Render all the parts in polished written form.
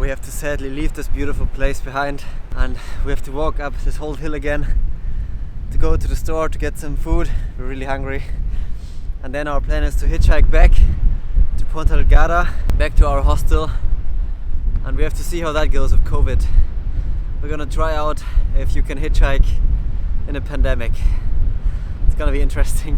we have to sadly leave this beautiful place behind, and we have to walk up this whole hill again to go to the store to get some food. We're really hungry. And then our plan is to hitchhike back to Ponta Delgada, back to our hostel, and we have to see how that goes with COVID. We're gonna try out if you can hitchhike in a pandemic. It's gonna be interesting.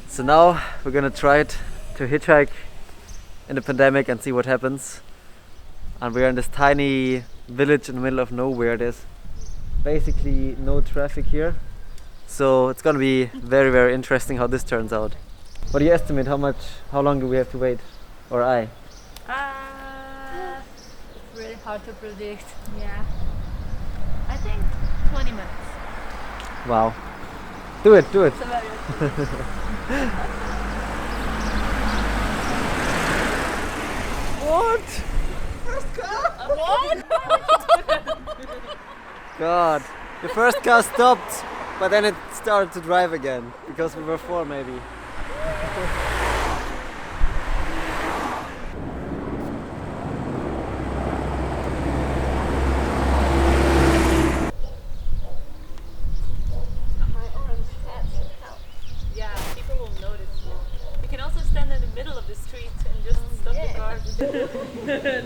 So now we're gonna try it to hitchhike in the pandemic and see what happens. And we're in this tiny village in the middle of nowhere. There's basically no traffic here. So it's gonna be very, very interesting how this turns out. What do you estimate? How long do we have to wait? Or I? It's really hard to predict. Yeah. I think 20 minutes. Wow. Do it, do it. What? First car? What? God. The first car stopped, but then it started to drive again. Because we were 4 maybe.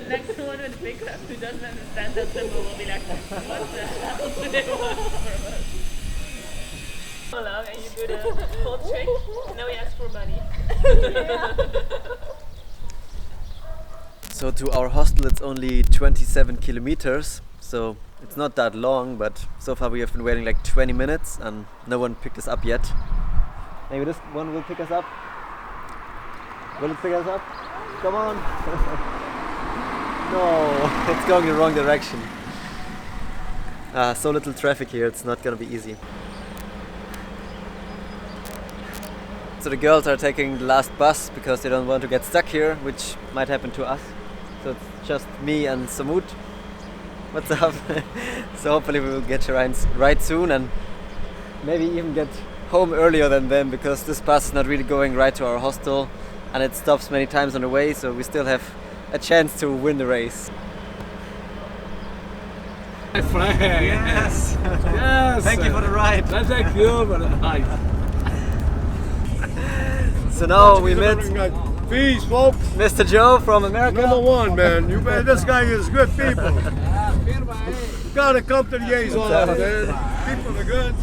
Next one with pickup who doesn't understand that symbol will be like, what the hell do they want from us? Along and you do the whole trick, and now we ask for money. So to our hostel it's only 27 kilometers, so it's not that long, but so far we have been waiting like 20 minutes and no one picked us up yet. Maybe this one will pick us up? Will it pick us up? Come on! No, it's going in the wrong direction. So little traffic here, it's not gonna be easy. So the girls are taking the last bus because they don't want to get stuck here, which might happen to us. So it's just me and Samut. What's up? So hopefully we will get a ride soon and maybe even get home earlier than them, because this bus is not really going right to our hostel and it stops many times on the way, so we still have a chance to win the race. Flag. Yes! Yes! Thank you for the ride! Thank you for the ride. So now we met Peace, folks. Mr. Joe from America. #1, man. You man, this guy is good people. You gotta come to the Azores, man. People are good.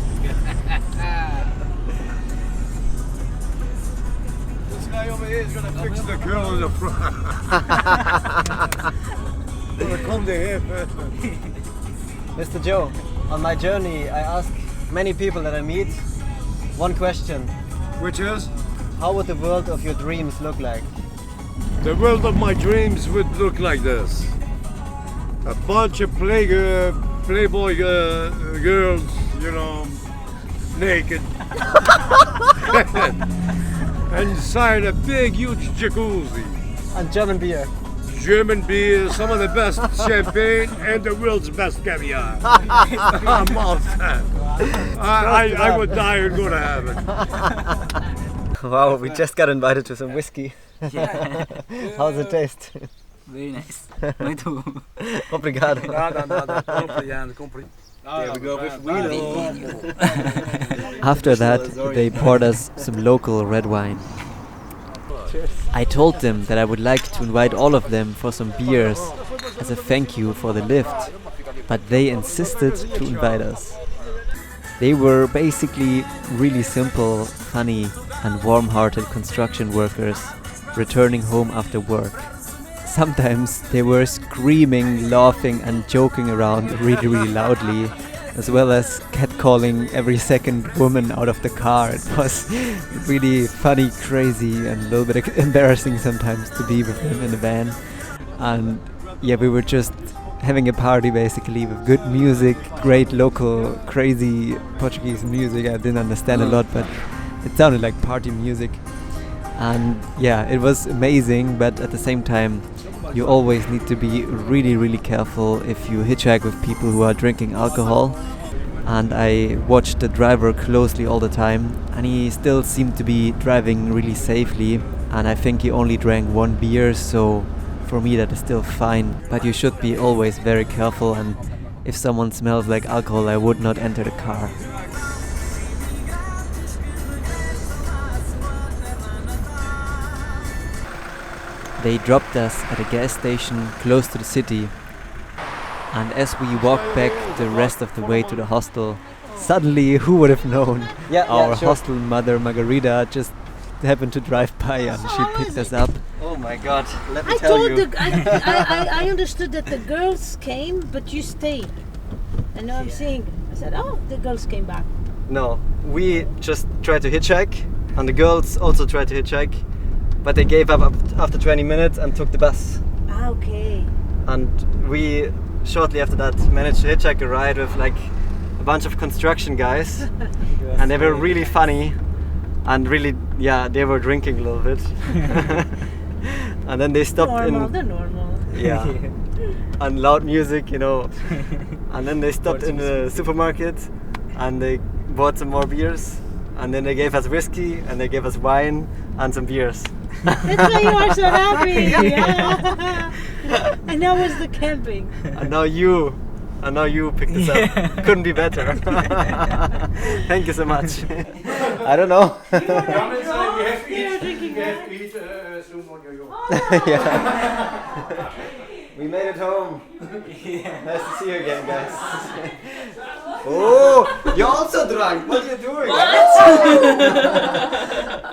This guy over here is gonna fix the girl in the front. Gonna come to here first. Mr. Joe, on my journey I ask many people that I meet one question. Which is? How would the world of your dreams look like? The world of my dreams would look like this. A bunch of playboy girls, you know, naked. And inside a big, huge jacuzzi. And German beer. German beer, some of the best champagne, and the world's best caviar. I'm all set. I would die and go to heaven. Wow, we just got invited to some whiskey. Yeah. How's it taste? Very nice. Muito. Obrigado. Nada. Compre. There we go with After that, they poured us some local red wine. I told them that I would like to invite all of them for some beers as a thank you for the lift, but they insisted to invite us. They were basically really simple, funny and warm-hearted construction workers returning home after work. Sometimes they were screaming, laughing and joking around really loudly, as well as catcalling every second woman out of the car. It was really funny, crazy and a little bit embarrassing sometimes to be with them in the van. And yeah, we were just having a party basically with good music, great local crazy Portuguese music. I didn't understand a lot, but it sounded like party music. And yeah, it was amazing, but at the same time you always need to be really careful if you hitchhike with people who are drinking alcohol. And I watched the driver closely all the time, and he still seemed to be driving really safely, and I think he only drank 1 beer, so for me that is still fine. But you should be always very careful, and if someone smells like alcohol, I would not enter the car. They dropped us at a gas station close to the city, and as we walked back the rest of the way to the hostel, suddenly, who would have known, our hostel mother Margarita just happened to drive by and she picked us up. Oh my god, let me tell you. I understood that the girls came, but you stayed. And now I'm seeing, I said, oh, the girls came back. No, we just tried to hitchhike, and the girls also tried to hitchhike. But they gave up after 20 minutes and took the bus. Ah, okay. And we, shortly after that, managed to hitchhike a ride with like a bunch of construction guys. And they were really funny. And really, yeah, they were drinking a little bit. And then they stopped They're normal. Yeah. And loud music, you know. And then they stopped in the supermarket and they bought some more beers. And then they gave us whiskey and they gave us wine and some beers. That's why you are so happy. Yeah. And that was the camping. And now you picked us up. Couldn't be better. Thank you so much. I don't know. Yeah. We made it home. Nice to see you again, guys. Oh, you're also drunk. What are you doing?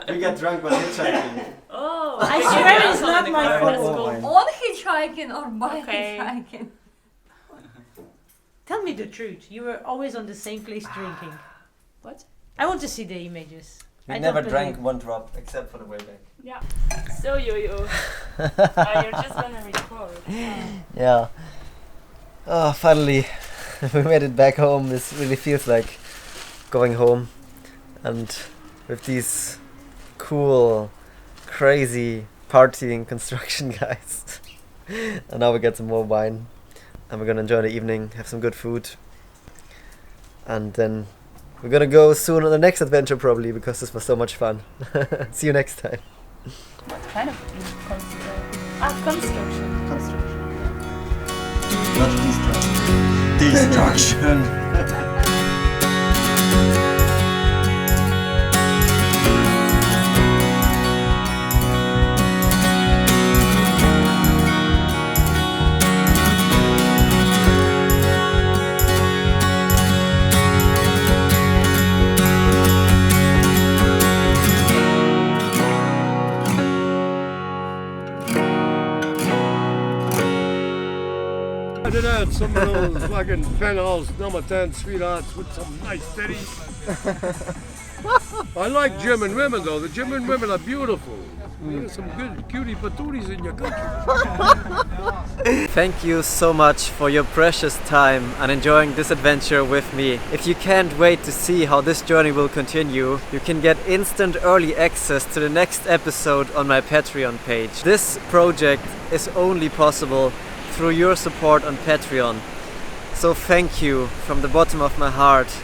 We got drunk while hitchhiking. Oh, I swear it's not my fault. Oh, On hitchhiking or by hitchhiking? Tell me the truth. You were always on the same place drinking. What? I want to see the images. We I never don't drank believe. one drop except for the way back. Yeah. So Jojo, you're just gonna record. Yeah. Oh, finally, we made it back home. This really feels like going home, and with these cool, crazy, partying construction guys. And now we get some more wine, and we're gonna enjoy the evening, have some good food, and then we're gonna go soon on the next adventure probably, because this was so much fun. See you next time. What kind of construction? Not destruction. Some of those fucking penthouse number 10 sweethearts with some nice titties. I like German women though. The German women are beautiful. There's some good cutie patooties in your country. Thank you so much for your precious time and enjoying this adventure with me. If you can't wait to see how this journey will continue, you can get instant early access to the next episode on my Patreon page. This project is only possible through your support on Patreon. So thank you from the bottom of my heart.